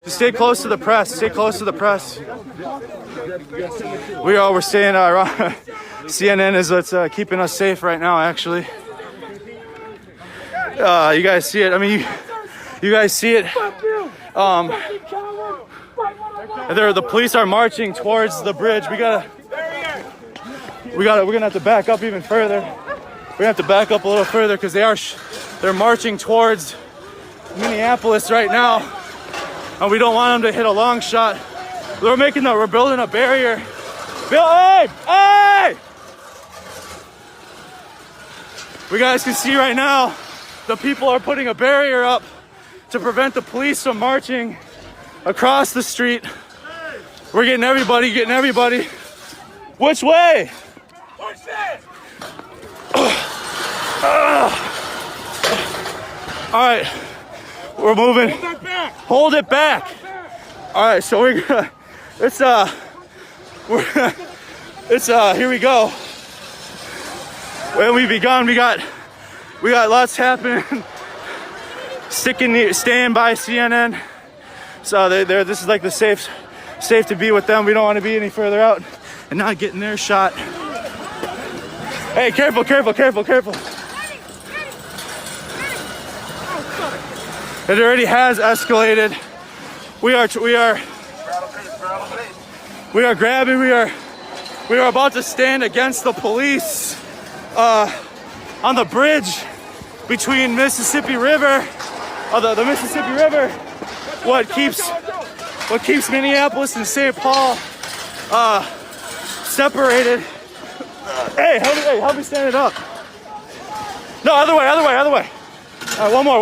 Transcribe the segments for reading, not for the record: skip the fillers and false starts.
Stay close to the press. Stay close to the press. We're staying around. CNN is what's keeping us safe right now, actually. You guys see it? I mean, you guys see it? The police are marching towards the bridge. We're gonna have to back up even further. We're gonna have to back up a little further because they're marching towards Minneapolis right now, and we don't want them to hit a long shot. We're building a barrier. Hey! You guys can see right now, the people are putting a barrier up to prevent the police from marching across the street. We're getting everybody. Which way? Push it! All right, we're moving. Hold it back. All right, so here we go. When we begun, we got lots happening. Staying by CNN. So this is like the safe to be with them. We don't want to be any further out and not getting their shot. Hey, careful. It already has escalated. We are grabbing. We are about to stand against the police on the bridge between Mississippi River, the Mississippi River. What keeps Minneapolis and St. Paul separated. Hey, help me stand it up. No, other way. All right, one more.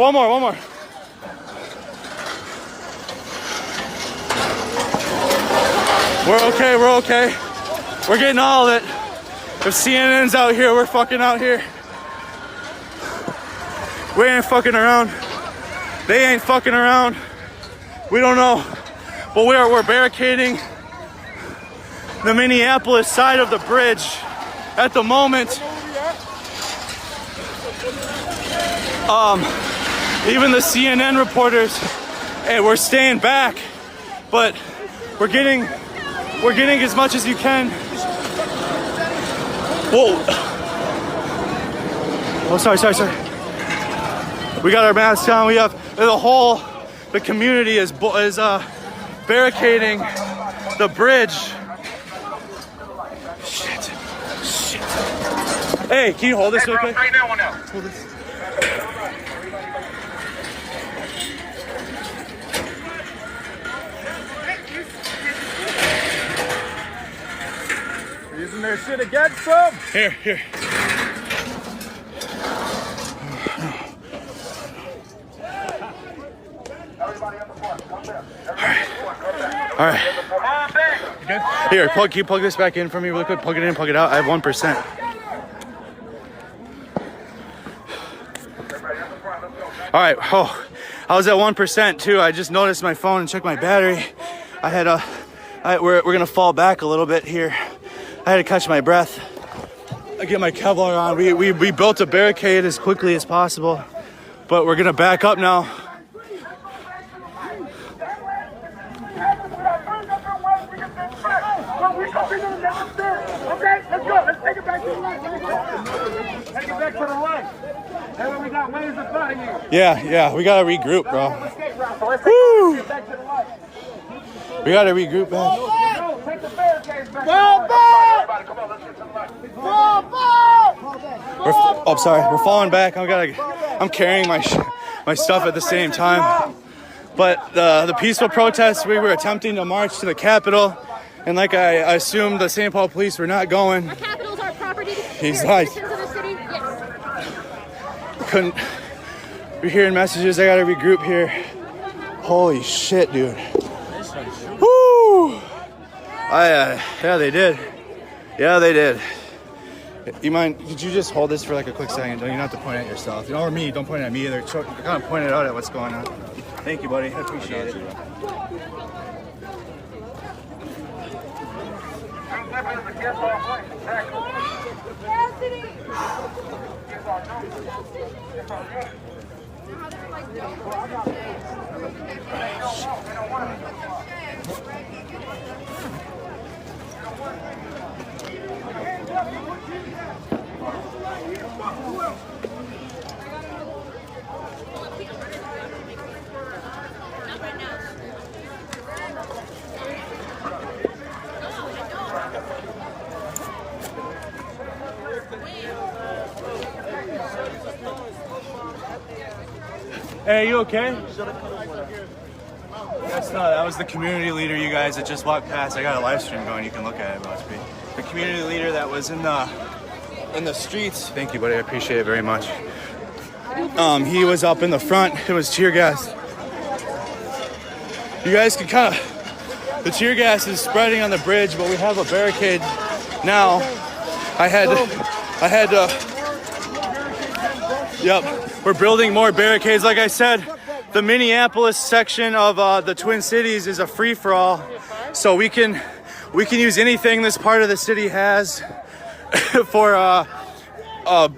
We're okay. We're getting all of it. If CNN's out here, we're fucking out here. We ain't fucking around. They ain't fucking around. We don't know. But we're barricading the Minneapolis side of the bridge at the moment. Even the CNN reporters, hey, we're staying back, but we're getting as much as you can. Whoa. Oh, sorry. We got our masks on. We have the community is barricading the bridge. Shit. Hey, can you hold this real quick? Hold this. Using their shit against them? Here. All right. Here, can you plug this back in for me really quick? Plug it in, plug it out. I have 1%. All right. Oh, I was at 1% too. I just noticed my phone and checked my battery. We're gonna fall back a little bit here. I had to catch my breath. I get my Kevlar on. We built a barricade as quickly as possible, but we're gonna back up now. Okay, let's go. Let's take it back to the light. Take it back to the light. That way we got ways of fighting you. Yeah, we gotta regroup, bro. Woo! We gotta regroup, man. Take the barricades back. Oh, sorry, we're falling back. I'm carrying my stuff at the same time. But the peaceful protests, we were attempting to march to the Capitol, and like I assumed, the St. Paul police were not going. Our Capitol's our property. He's like, Citizens of the city. Yes. We're hearing messages. I gotta regroup here. Holy shit, dude. Woo! Yeah, they did. You mind, could you just hold this for like a quick second? You don't have to point at yourself. Or me, don't point at me either. Kind of point it out at what's going on. Thank you, buddy. I appreciate it. Hey, you okay? That was the community leader, you guys, that just walked past. I got a live stream going. You can look at it. Must be the community leader that was in the streets. Thank you, buddy. I appreciate it very much. He was up in the front. It was tear gas. You guys can kind of. The tear gas is spreading on the bridge, but we have a barricade now. I had to. Yep, we're building more barricades. Like I said, the Minneapolis section of the Twin Cities is a free-for-all, so we can use anything this part of the city has for a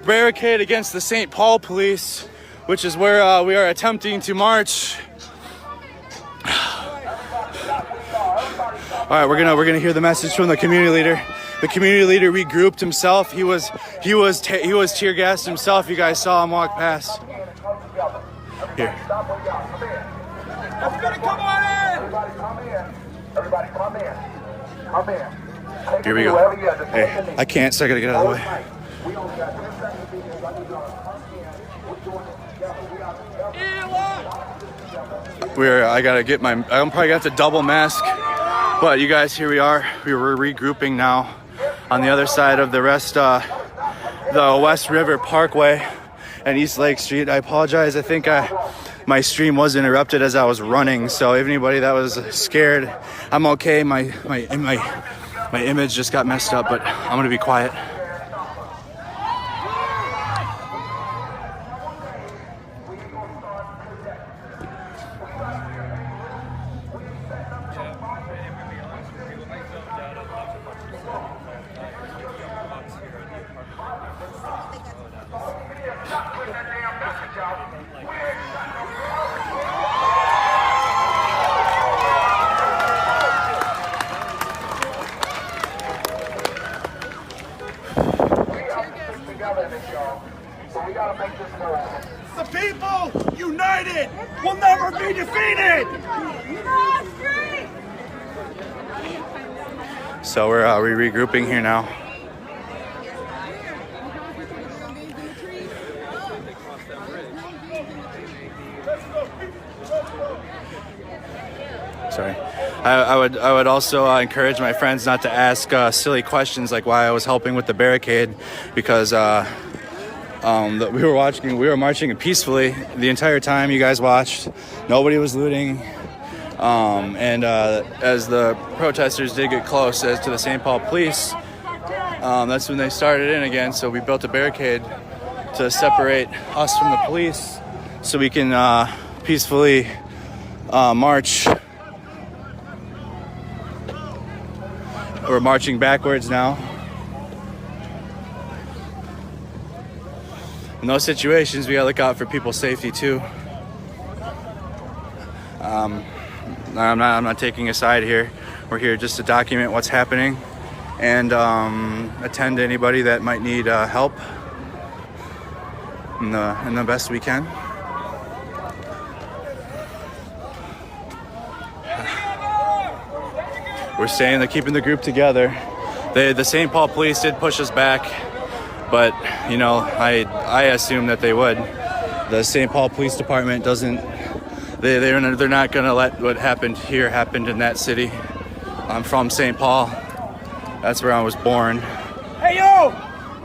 barricade against the St. Paul police, which is where we are attempting to march. All right, we're gonna hear the message from the community leader. The community leader regrouped himself. He was tear gassed himself. You guys saw him walk past. Here. Everybody come on in! Everybody come in. Everybody come in. Come in. Here we go. Hey, I can't, so I gotta get out of the way. We only got 10 seconds to do this. I need y'all to come in. We're doing it together. We are I gotta get I'm probably gonna have to double mask. But you guys, here we are. We're regrouping now on the other side of the West River Parkway and East Lake Street. I apologize. I think my stream was interrupted as I was running. So if anybody that was scared, I'm okay. My image just got messed up, but I'm gonna be quiet. The people united will never be defeated. So we're regrouping here now. Sorry. I would also encourage my friends not to ask silly questions like why I was helping with the barricade, because we were marching peacefully the entire time. You guys watched. Nobody was looting. And as the protesters did get close to the St. Paul police, that's when they started in again. So we built a barricade to separate us from the police so we can peacefully march. We're marching backwards now. In those situations, we gotta look out for people's safety too. I'm not taking a side here. We're here just to document what's happening and attend to anybody that might need help in the best we can. We're keeping the group together. The St. Paul police did push us back, but you know, I assume that they would. The St. Paul Police Department doesn't. They're not gonna let what happened here happen in that city. I'm from St. Paul. That's where I was born. Hey yo!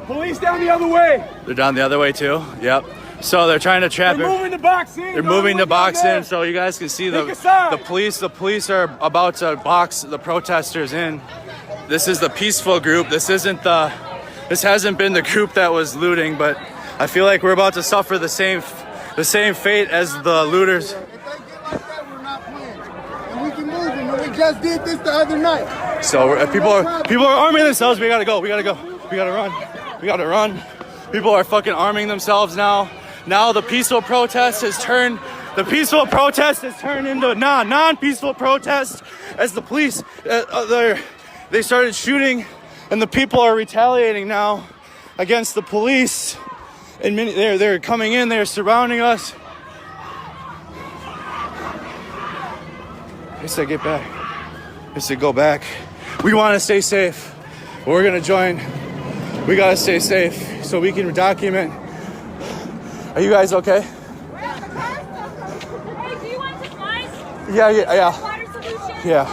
Police down the other way! They're down the other way too? Yep. So they're trying to trap it. They're moving the box in. They're moving the box in, so you guys can see the police. The police are about to box the protesters in. This is the peaceful group. This hasn't been the group that was looting, but I feel like we're about to suffer the same fate as the looters. If they get like that, we're not playing. And we can move them. And we just did this the other night. So people are arming themselves. We gotta go. We gotta run. People are fucking arming themselves now. Now the peaceful protest has turned into non-peaceful protest as the police they started shooting, and the people are retaliating now against the police. And they're coming in, they're surrounding us. They said get back. They said go back. We want to stay safe. We're gonna join. We gotta stay safe so we can document. Are you guys okay? Hey, do you want supplies? Yeah. Water solution? Yeah.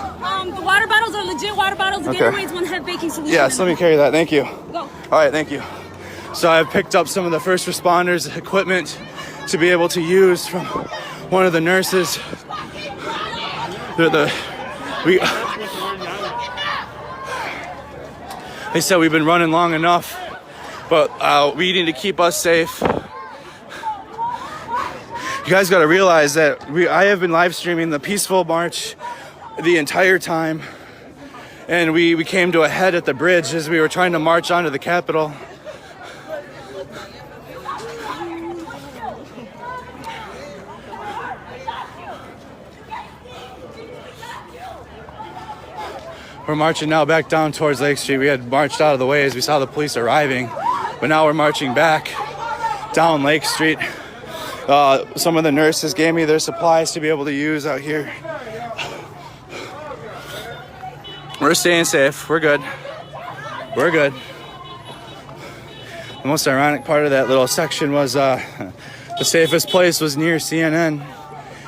The water bottles are legit water bottles. The Okay. Gatorade's one have baking solution. Yes, let me carry that. Thank you. Go. All right, thank you. So I've picked up some of the first responders' equipment to be able to use from one of the nurses. They said we've been running long enough, but we need to keep us safe. You guys got to realize that I have been live streaming the peaceful march the entire time, and we came to a head at the bridge as we were trying to march onto the Capitol. We're marching now back down towards Lake Street. We had marched out of the way as we saw the police arriving, but now we're marching back down Lake Street. Some of the nurses gave me their supplies to be able to use out here. We're staying safe. We're good. We're good. The most ironic part of that little section was the safest place was near CNN.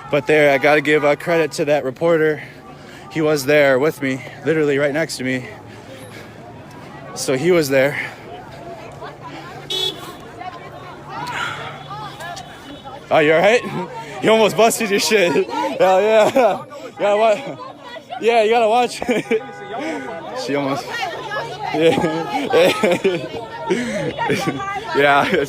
But there, I got to give credit to that reporter. He was there with me, literally right next to me. So he was there. Oh, you all right? You almost busted your shit. Hell yeah. You gotta watch. Yeah, you gotta watch. She almost. Yeah. Yeah.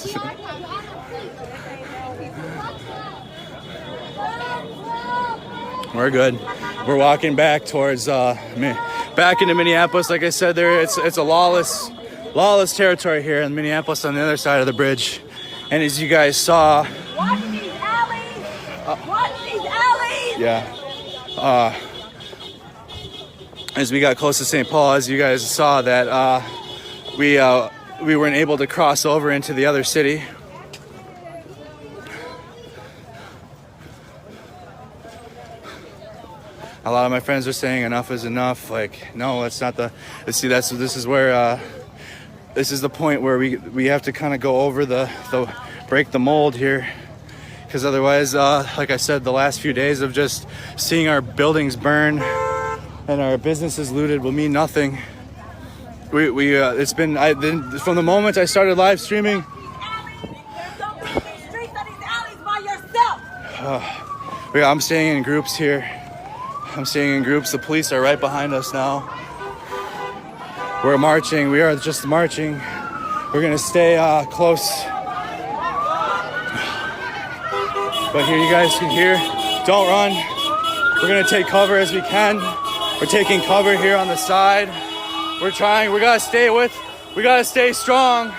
We're good. We're walking back towards back into Minneapolis. Like I said, it's a lawless territory here in Minneapolis on the other side of the bridge. And as you guys saw, Watch these alleys. Watch these alleys. yeah. As we got close to St. Paul, as you guys saw that we weren't able to cross over into the other city. A lot of my friends are saying enough is enough. Like, no, it's not the. This is where this is the point where we have to kind of go over the break the mold here, because otherwise, like I said, the last few days of just seeing our buildings burn and our businesses looted will mean nothing. It's been from the moment I started live streaming. I'm staying in groups here. I'm staying in groups. The police are right behind us now. We're marching. We are just marching. We're gonna stay close. But here, you guys can hear. Don't run. We're gonna take cover as we can. We're taking cover here on the side. We're trying. We gotta stay strong.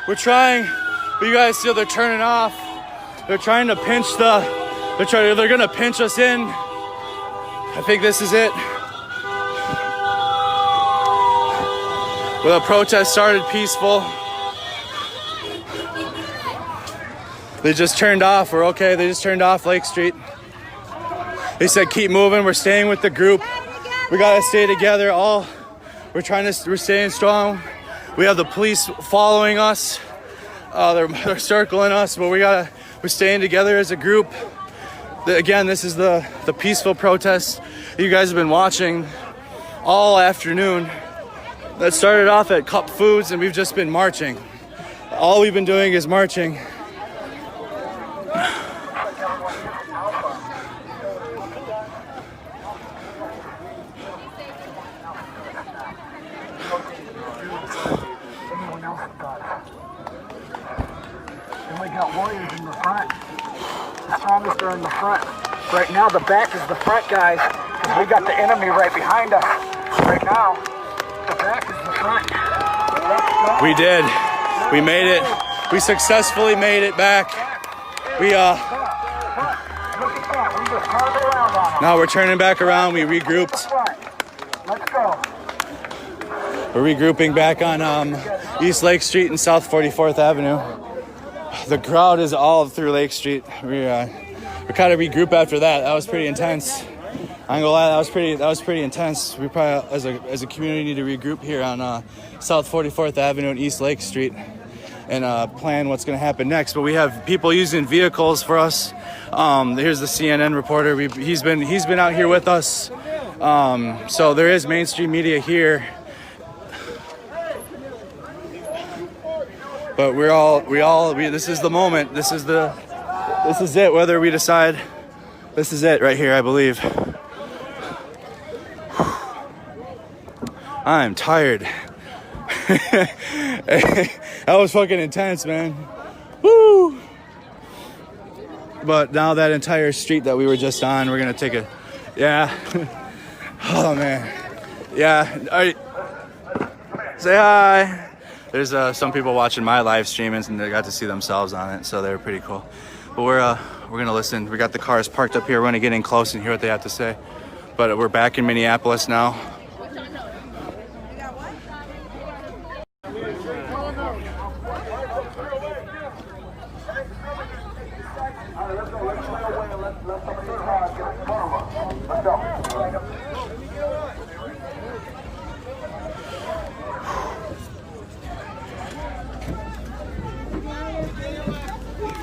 We're trying. But you guys see they're turning off. They're trying to pinch they're gonna pinch us in. I think this is it. Well, the protest started peaceful. They just turned off. We're okay. They just turned off Lake Street. They said keep moving. We're staying with the group. We gotta stay together. We're staying strong. We have the police following us. They're circling us, but we're staying together as a group. Again, this is the peaceful protest you guys have been watching all afternoon. That started off at Cup Foods, and we've just been marching. All we've been doing is marching. And we got warriors in the front. The strongest are in the front. Right now, the back is the front, guys, because we got the enemy right behind us. Right now, the back is the front. We did. We made it. We successfully made it back. Now we're turning back around. We regrouped. Let's go. We're regrouping back on East Lake Street and South 44th Avenue. The crowd is all through Lake Street. We kind of regroup after that. That was pretty intense. I ain't gonna lie, that was pretty intense. We probably, as a community, need to regroup here on South 44th Avenue and East Lake Street and plan what's gonna happen next. But we have people using vehicles for us. Here's the CNN reporter. He's been out here with us. So there is mainstream media here. But this is the moment. This is it. Whether we decide, this is it right here, I believe. I'm tired. That was fucking intense, man. Woo! But now that entire street that we were just on, we're gonna take a, yeah. Oh man, yeah. All right. Say hi. There's some people watching my live stream and they got to see themselves on it, so they were pretty cool. But we're gonna listen. We got the cars parked up here. We're gonna get in close and hear what they have to say. But we're back in Minneapolis now.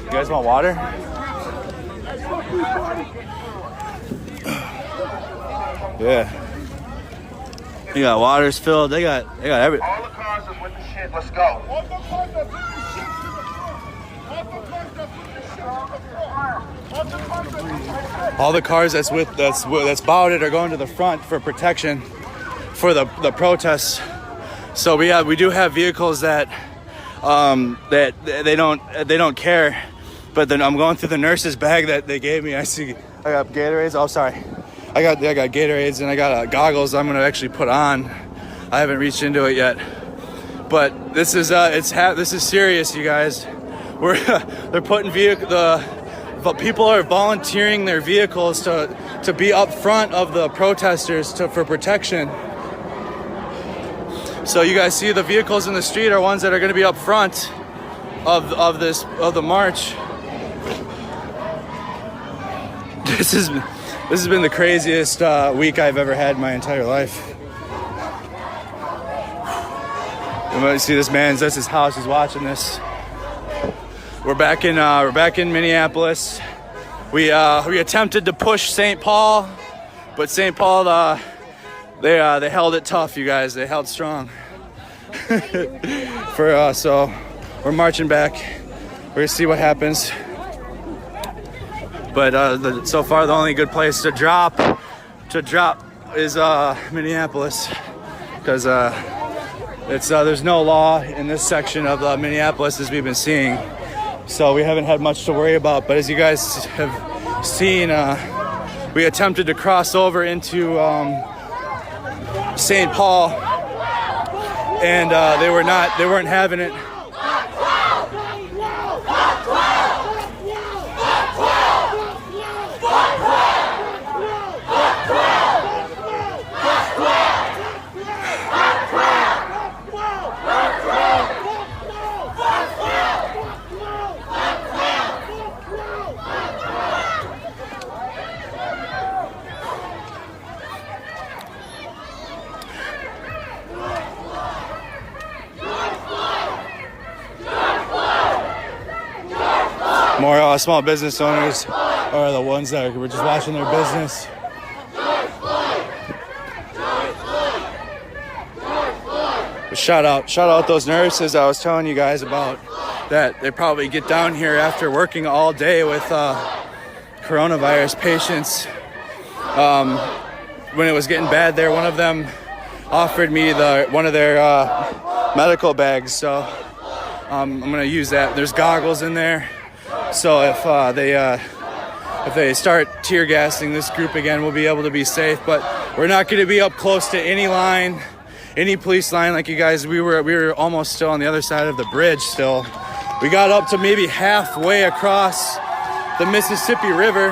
You guys want water? Yeah. You got waters filled. They got every. All the cars are with the shit. Let's go. All the cars that's bouted are going to the front for protection for the protests. So we do have vehicles that they don't care. But then I'm going through the nurse's bag that they gave me. I got Gatorades. Oh, sorry. I got Gatorades and I got goggles I'm gonna actually put on. I haven't reached into it yet. But this is this is serious, you guys. They're putting but people are volunteering their vehicles to be up front of the protesters for protection. So you guys see the vehicles in the street are ones that are going to be up front of the march. This has been the craziest week I've ever had in my entire life. You see this man's, that's his house, he's watching this. We're back in Minneapolis. We attempted to push St. Paul, but St. Paul they held it tough, you guys. They held strong. So we're marching back. We're gonna see what happens. But so far the only good place to drop is Minneapolis, because there's no law in this section of Minneapolis, as we've been seeing. So we haven't had much to worry about. But as you guys have seen, we attempted to cross over into St. Paul, and they weren't having it. More small business owners are the ones that were just watching their business. Shout out those nurses I was telling you guys about, that they probably get down here after working all day with coronavirus patients. When it was getting bad there, one of them offered me one of their medical bags, so I'm gonna use that. There's goggles in there. So if they start tear gassing this group again, we'll be able to be safe. But we're not going to be up close to any line, any police line. Like you guys, we were almost still on the other side of the bridge. Still, we got up to maybe halfway across the Mississippi River.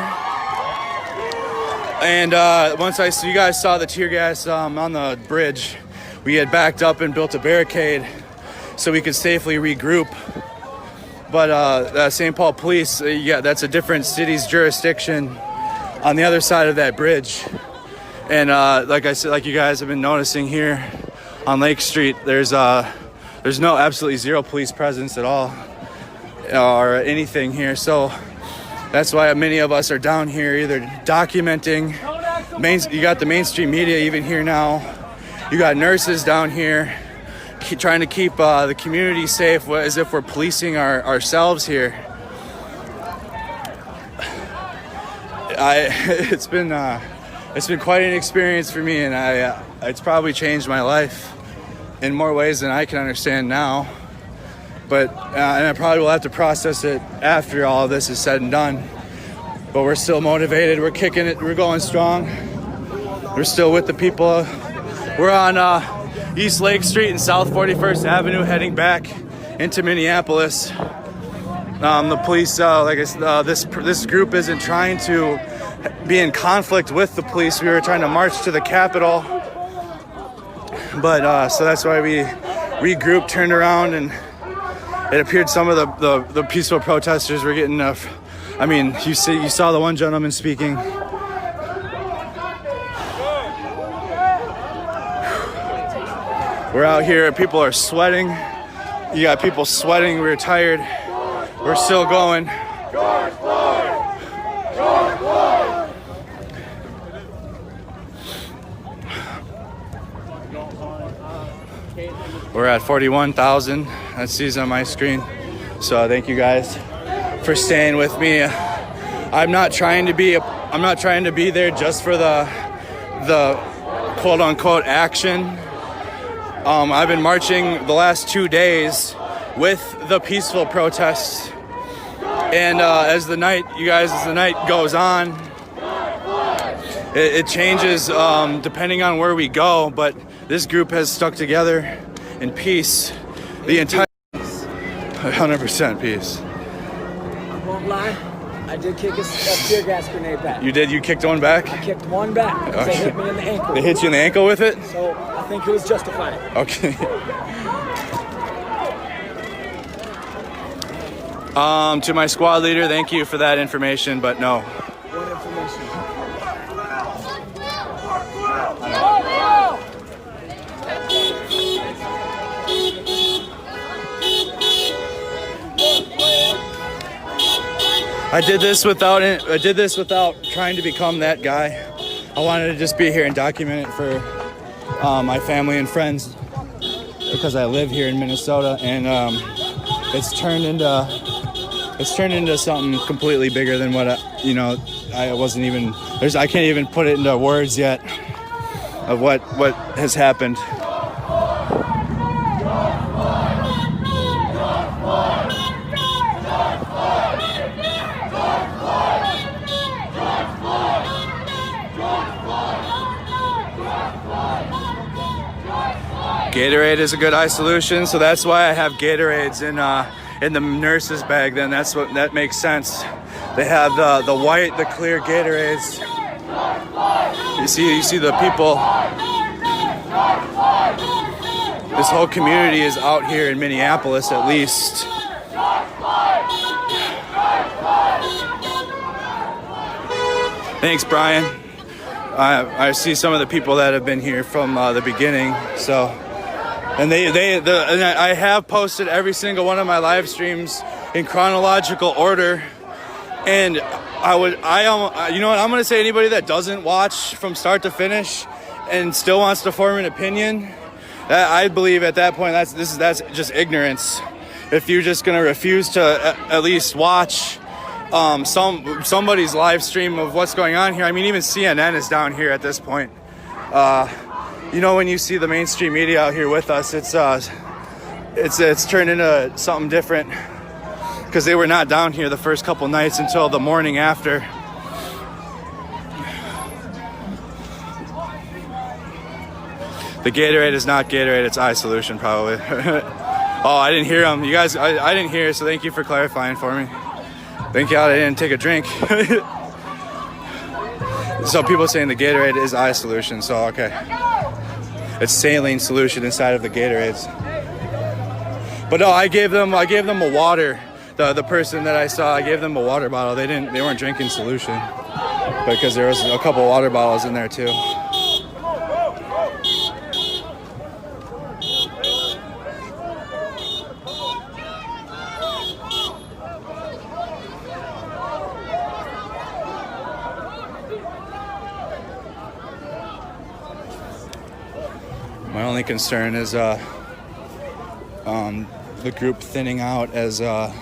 And you guys saw the tear gas on the bridge, we had backed up and built a barricade so we could safely regroup. But St. Paul Police, yeah, that's a different city's jurisdiction on the other side of that bridge. And like I said, like you guys have been noticing here on Lake Street, there's no absolutely zero police presence at all or anything here. So that's why many of us are down here either documenting. You got the mainstream media even here now. You got nurses down here trying to keep the community safe as if we're policing ourselves here. It's been quite an experience for me, and it's probably changed my life in more ways than I can understand now. But and I probably will have to process it after all of this is said and done. But we're still motivated. We're kicking it. We're going strong. We're still with the people. We're on East Lake Street and South 41st Avenue, heading back into Minneapolis. The police, this group isn't trying to be in conflict with the police. We were trying to march to the Capitol, but so that's why we regrouped, turned around, and it appeared some of the peaceful protesters were getting I mean, you saw the one gentleman speaking. We're out here, people are sweating. You got people sweating, we're tired. We're still going. George Floyd! George Floyd! We're at 41,000. That sees on my screen. So thank you guys for staying with me. I'm not trying to be there just for the quote unquote action. I've been marching the last 2 days with the peaceful protests, and as the night goes on, it changes depending on where we go, but this group has stuck together in peace the entire 100% peace. I won't lie, I did kick a tear gas grenade back. You did? You kicked one back? I kicked one back because they hit me in the ankle. They hit you in the ankle with it? So I think it was justified. Okay. To my squad leader, thank you for that information, but no. What information? I did this without trying to become that guy. I wanted to just be here and document it for my family and friends because I live here in Minnesota, and it's turned into something completely bigger than what I can't even put it into words yet of what has happened. Gatorade is a good eye solution, so that's why I have Gatorades in the nurse's bag. Then that makes sense. They have the white, the clear Gatorades. You see the people. This whole community is out here in Minneapolis, at least. Thanks, Brian. I see some of the people that have been here from the beginning. So, and I have posted every single one of my live streams in chronological order. And you know what? I'm going to say anybody that doesn't watch from start to finish and still wants to form an opinion, that I believe at that point that's just ignorance. If you're just going to refuse to at least watch somebody's live stream of what's going on here. I mean, even CNN is down here at this point. When you see the mainstream media out here with us, it's turned into something different because they were not down here the first couple nights until the morning after. The Gatorade is not Gatorade, it's eye solution probably. Oh, I didn't hear them. You guys, I didn't hear, so thank you for clarifying for me. Thank God I didn't take a drink. So people saying the Gatorade is eye solution, so okay. It's saline solution inside of the Gatorades. But no, I gave them a water. The person that I saw, I gave them a water bottle. They weren't drinking solution because there was a couple water bottles in there too. My only concern is the group thinning out as I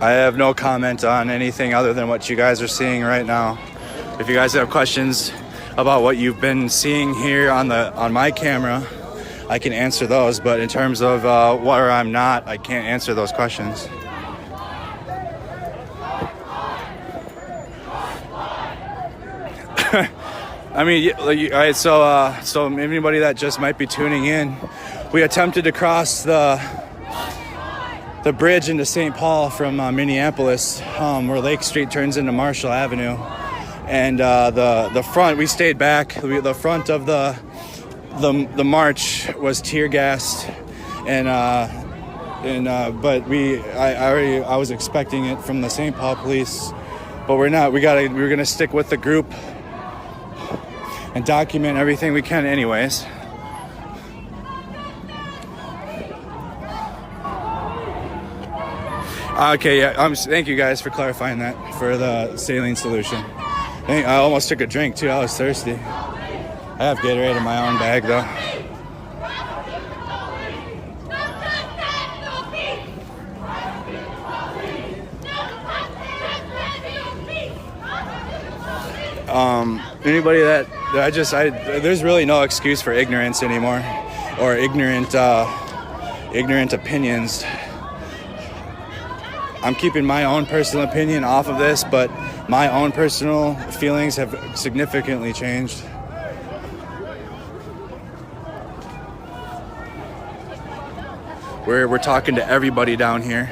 have no comment on anything other than what you guys are seeing right now. If you guys have questions about what you've been seeing here on my camera, I can answer those, but in terms of where I'm not, I can't answer those questions. I mean, all right, so anybody that just might be tuning in, we attempted to cross the bridge into St. Paul from Minneapolis, where Lake Street turns into Marshall Avenue, and the front, we stayed back. The front of the march was tear gassed, but I was expecting it from the St. Paul police, but we're not. We're gonna stick with the group and document everything we can, anyways. Okay, yeah. Thank you guys for clarifying that for the saline solution. I almost took a drink too. I was thirsty. I have Gatorade in my own bag though. Anybody that there's really no excuse for ignorance anymore, or ignorant opinions. I'm keeping my own personal opinion off of this, but my own personal feelings have significantly changed. We're talking to everybody down here,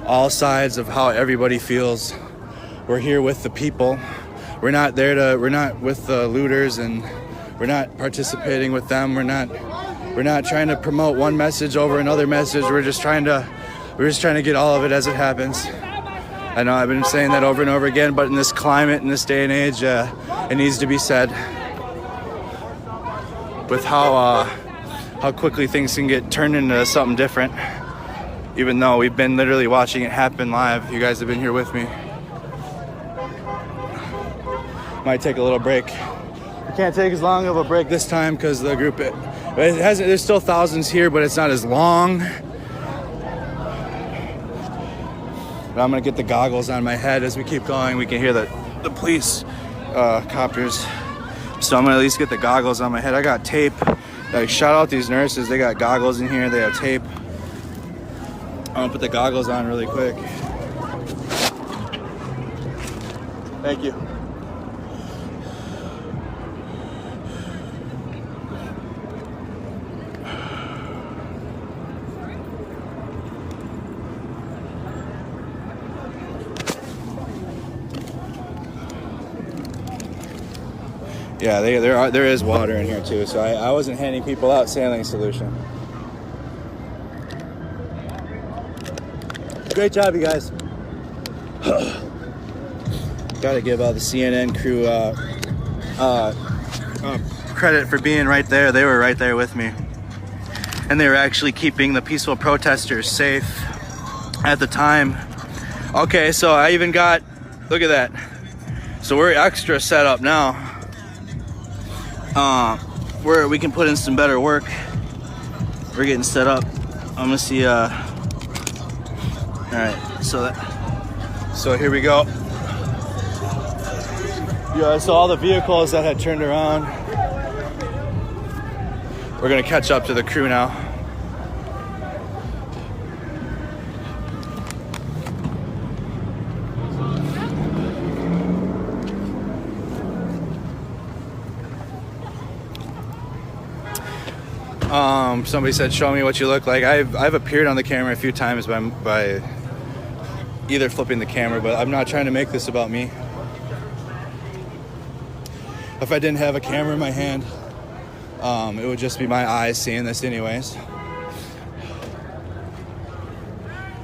all sides of how everybody feels. We're here with the people. We're not with the looters, and we're not participating with them. We're not trying to promote one message over another message. We're just trying to get all of it as it happens. I know I've been saying that over and over again, but in this climate, in this day and age, it needs to be said. With how quickly things can get turned into something different, even though we've been literally watching it happen live. You guys have been here with me. Might take a little break. We can't take as long of a break this time because the group, there's still thousands here, but it's not as long. But I'm gonna get the goggles on my head as we keep going. We can hear the police copters. So I'm gonna at least get the goggles on my head. I got tape. Like, shout out these nurses. They got goggles in here. They have tape. I'm gonna put the goggles on really quick. Thank you. Yeah, there is water in here too, so I wasn't handing people out saline solution. Great job, you guys. Gotta give the CNN crew credit for being right there. They were right there with me. And they were actually keeping the peaceful protesters safe at the time. Okay, so I even got, look at that. So we're extra set up now. Where we can put in some better work. We're getting set up. I'm gonna see, all right, so here we go. Yeah, so all the vehicles that had turned around, we're gonna catch up to the crew now. Somebody said, show me what you look like. I've appeared on the camera a few times by either flipping the camera, but I'm not trying to make this about me. If I didn't have a camera in my hand, it would just be my eyes seeing this anyways.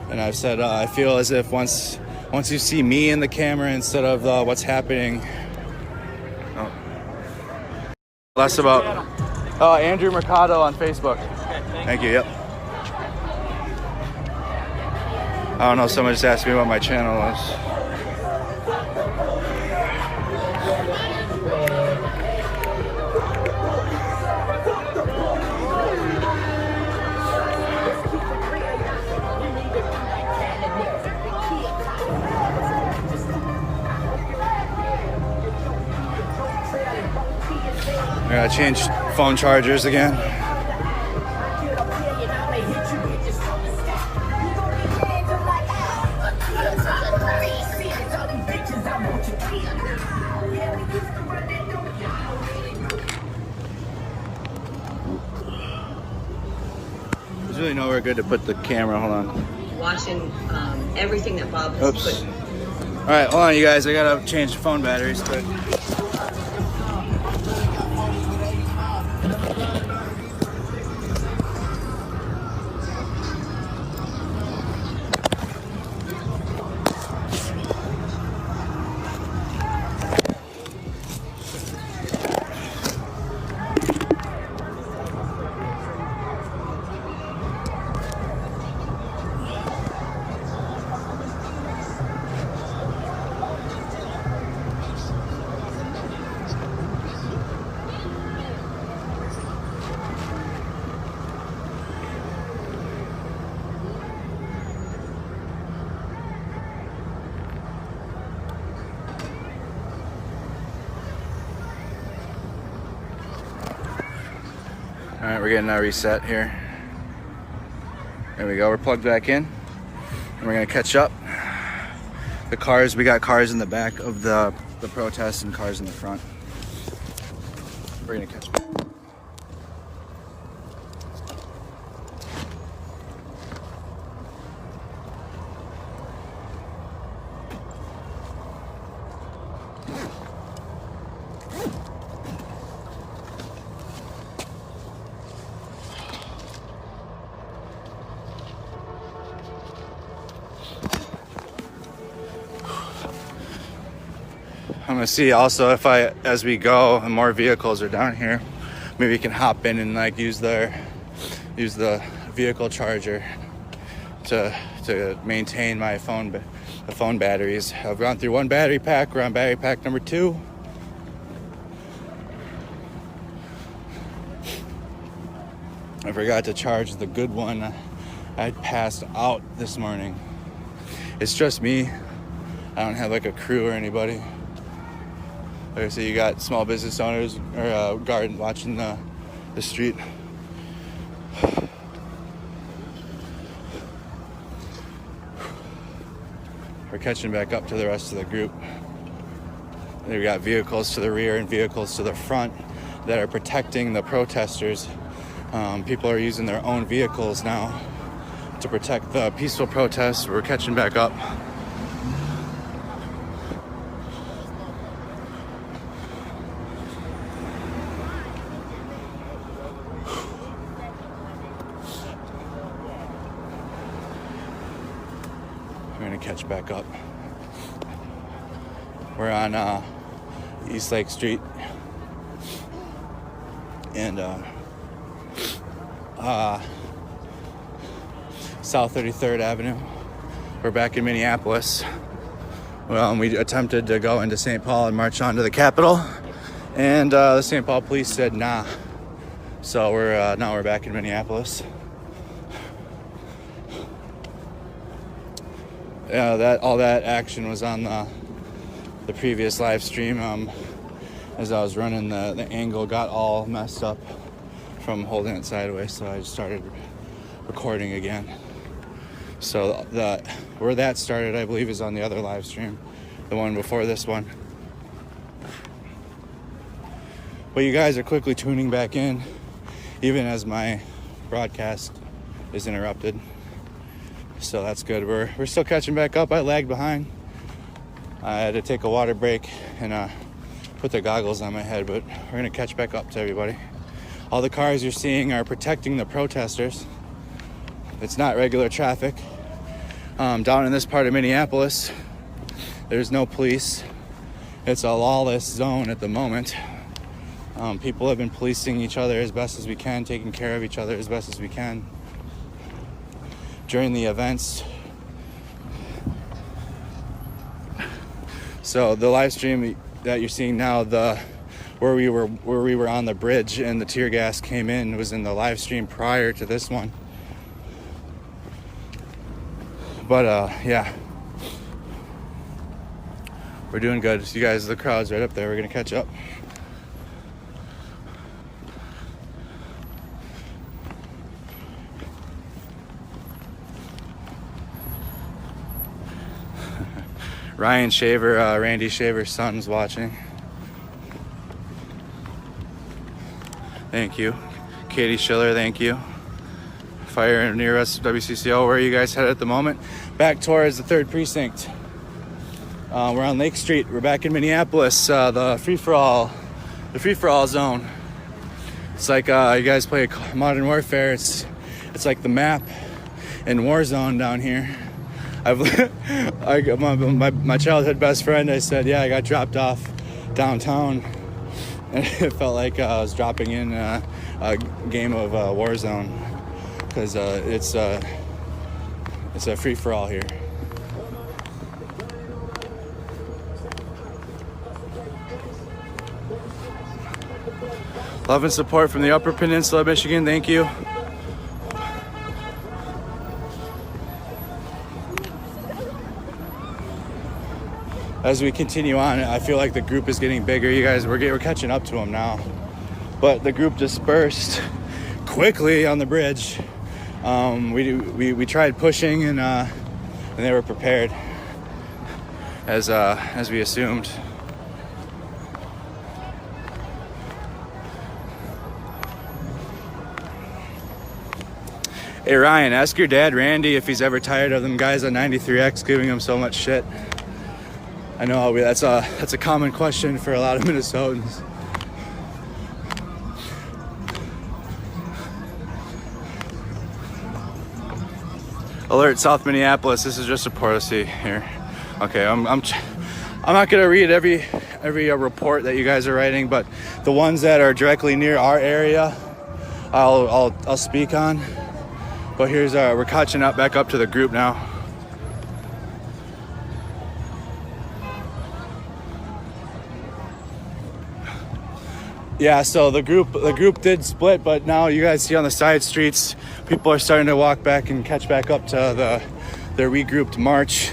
And I've said, I feel as if once you see me in the camera instead of what's happening. Oh. Less about Andrew Mercado on Facebook. Thank you. Yep. I don't know. Someone just asked me what my channel was. I gotta change phone chargers again. There's really nowhere good to put the camera. Hold on. Watching everything that Bob has Oops. put. All right, hold on, you guys. I gotta change the phone batteries quick. All right, we're getting our reset here. There we go, we're plugged back in. And we're gonna catch up. The cars, we got cars in the back of the protest and cars in the front. We're gonna catch up. I'm gonna see also if as we go and more vehicles are down here, maybe we can hop in and like use the vehicle charger to maintain my phone batteries. I've gone through one battery pack. We're on battery pack number 2. I forgot to charge the good one. I passed out this morning. It's just me. I don't have like a crew or anybody. Like I say, you got small business owners or garden watching the street. We're catching back up to the rest of the group. We got vehicles to the rear and vehicles to the front that are protecting the protesters. People are using their own vehicles now to protect the peaceful protests. We're catching back up. We're gonna catch back up. We're on East Lake Street and South 33rd Avenue. We're back in Minneapolis. Well, we attempted to go into St. Paul and march on to the Capitol, and the St. Paul police said nah. So now we're back in Minneapolis. Yeah, all that action was on the previous live stream. As I was running, the angle got all messed up from holding it sideways, so I just started recording again. So where that started, I believe, is on the other live stream, the one before this one. But you guys are quickly tuning back in. even as my broadcast is interrupted. So that's good. We're still catching back up. I lagged behind. I had to take a water break and put the goggles on my head, but we're gonna catch back up to everybody. All the cars you're seeing are protecting the protesters. It's not regular traffic. Down in this part of Minneapolis, there's no police. It's a lawless zone at the moment. People have been policing each other as best as we can, taking care of each other as best as we can during the events. So the live stream that you're seeing now, where we were on the bridge and the tear gas came in, was in the live stream prior to this one. But yeah, we're doing good. You guys, the crowd's right up there. We're gonna catch up. Ryan Shaver, Randy Shaver's son's watching. Thank you. Katie Schiller, thank you. Fire near us, WCCO. Where are you guys headed at the moment? Back towards the 3rd precinct. We're on Lake Street. We're back in Minneapolis. The free-for-all zone. It's like you guys play Modern Warfare. It's like the map in Warzone down here. My childhood best friend, I said, yeah, I got dropped off downtown, and it felt like I was dropping in a game of Warzone, because it's a free-for-all here. Love and support from the Upper Peninsula of Michigan. Thank you. As we continue on, I feel like the group is getting bigger. You guys, we're catching up to them now. But the group dispersed quickly on the bridge. We tried pushing and they were prepared, as we assumed. Hey Ryan, ask your dad Randy if he's ever tired of them guys on 93X giving him so much shit. I know that's a common question for a lot of Minnesotans. Alert South Minneapolis. This is just a policy here. Okay, I'm not gonna read every report that you guys are writing, but the ones that are directly near our area, I'll speak on. But here's we're catching up back up to the group now. Yeah, so the group did split, but now you guys see on the side streets, people are starting to walk back and catch back up to their regrouped march.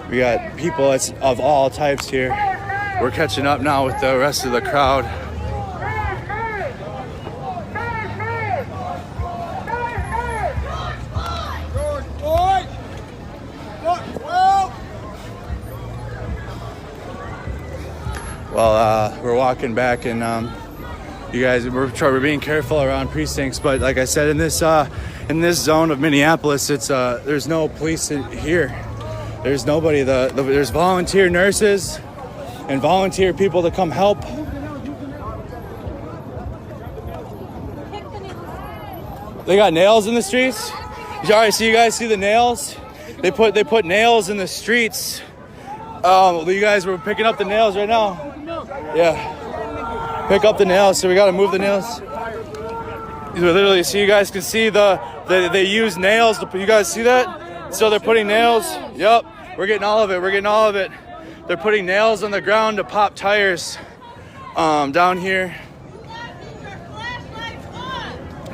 We got people of all types here. We're catching up now with the rest of the crowd. Well, we're walking back, and you guys, we're being careful around precincts. But like I said, in this zone of Minneapolis, there's no police here. There's nobody. There's volunteer nurses and volunteer people to come help. They got nails in the streets. All right, so you guys see the nails? They put nails in the streets. You guys were picking up the nails right now. Yeah, pick up the nails. So we got to move the nails. Literally, so you guys can see they use nails. You guys see that? So they're putting nails. Yep, we're getting all of it. They're putting nails on the ground to pop tires. Down here.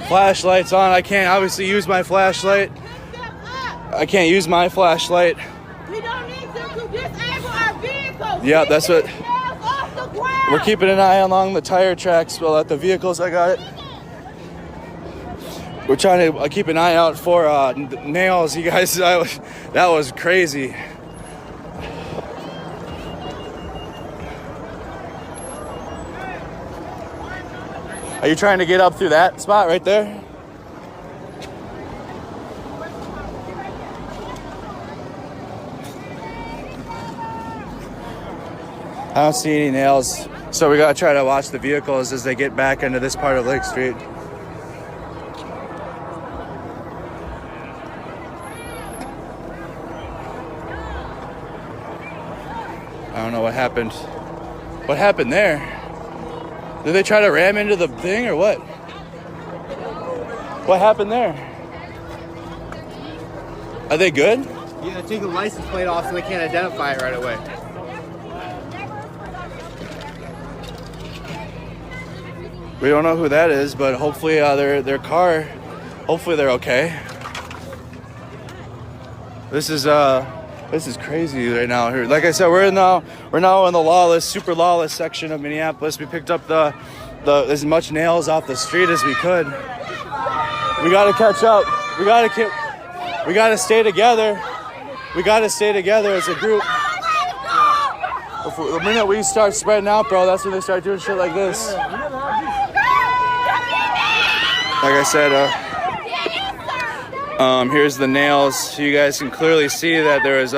Flashlights on. I can't obviously use my flashlight. I can't use my flashlight. We don't need to disable our vehicles. Yeah, that's what. We're keeping an eye along the tire tracks. Well, at the vehicles, I got it. We're trying to keep an eye out for nails. You guys, that was crazy. Are you trying to get up through that spot right there? I don't see any nails, so we gotta try to watch the vehicles as they get back into this part of Lake Street. I don't know what happened. What happened there? Did they try to ram into the thing or what? What happened there? Are they good? Yeah, take the license plate off so they can't identify it right away. We don't know who that is, but hopefully their car, hopefully they're okay. This is crazy right now here. Like I said, we're now in the super lawless section of Minneapolis. We picked up the as much nails off the street as we could. We got to catch up. We got to stay together. We got to stay together as a group. The minute we start spreading out, bro, that's when they start doing shit like this. Like I said, here's the nails. You guys can clearly see that there was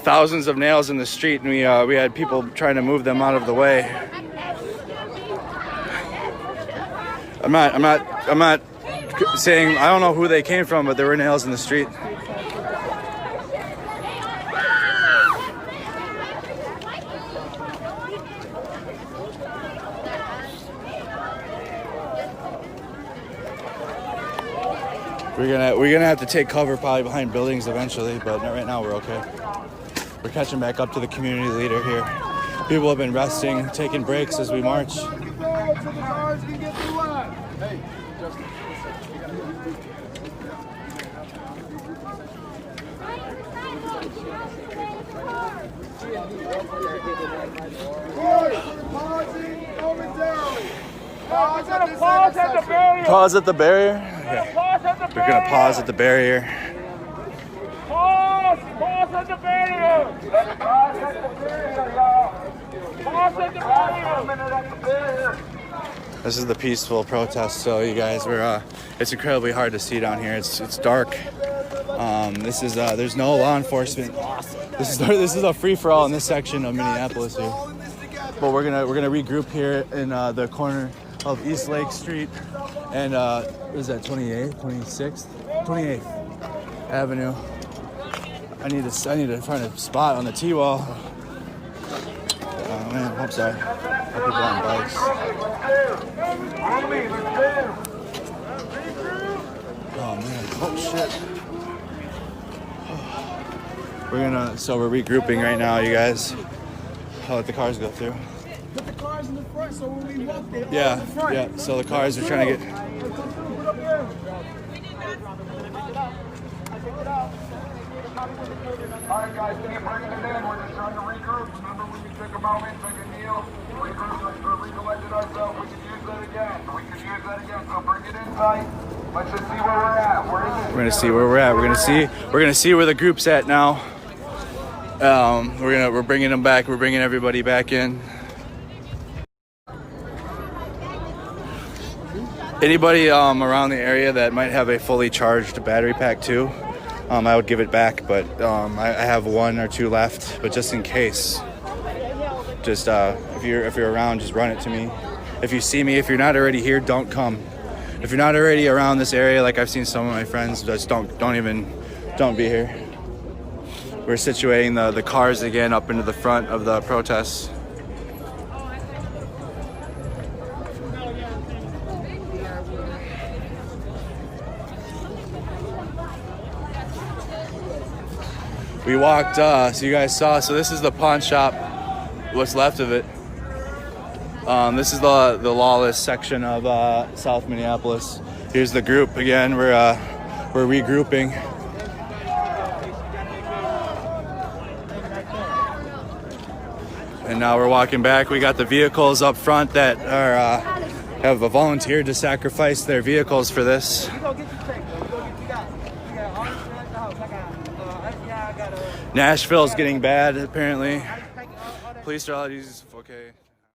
thousands of nails in the street, and we had people trying to move them out of the way. I'm not saying I don't know who they came from, but there were nails in the street. We're gonna have to take cover probably behind buildings eventually, but right now we're okay. We're catching back up to the community leader here. People have been resting, taking breaks as we march. Pause at the barrier. Okay. We're gonna pause at the barrier. Pause at the barrier. Pause at the barrier, y'all. Pause at the barrier. This is the peaceful protest. So you guys, it's incredibly hard to see down here. It's dark. There's no law enforcement. This is a free for all in this section of Minneapolis here. But we're gonna regroup here in the corner of East Lake Street and what is that, 28th, 26th, 28th Avenue. I need to find a spot on the T-wall. Oh man, I'm sorry. People on bikes. Oh man, oh shit. We're regrouping right now, you guys. I'll let the cars go through. Put the cars in the front so when we walk there. Yeah. So the cars are trying to get. Alright guys, keep bringing it in. We're just trying to regroup. Remember when you took a moment, took a kneel, recollected ourselves. We can use that again. So bring it in tight. Let's just see where we're at. Where is it? We're gonna see where we're at. We're gonna see where the group's at now. We're bringing them back. We're bringing everybody back in. Anybody around the area that might have a fully charged battery pack too, I would give it back, but I have one or two left. But just in case, just if you're around, just run it to me. If you see me, if you're not already here, don't come. If you're not already around this area, like I've seen some of my friends, just don't be here. We're situating the cars again up into the front of the protests. We walked, so you guys saw, so this is the pawn shop, what's left of it. This is the lawless section of South Minneapolis. Here's the group again, we're regrouping. And now we're walking back. We got the vehicles up front that have volunteered to sacrifice their vehicles for this. Nashville's getting bad, apparently. Police are all okay.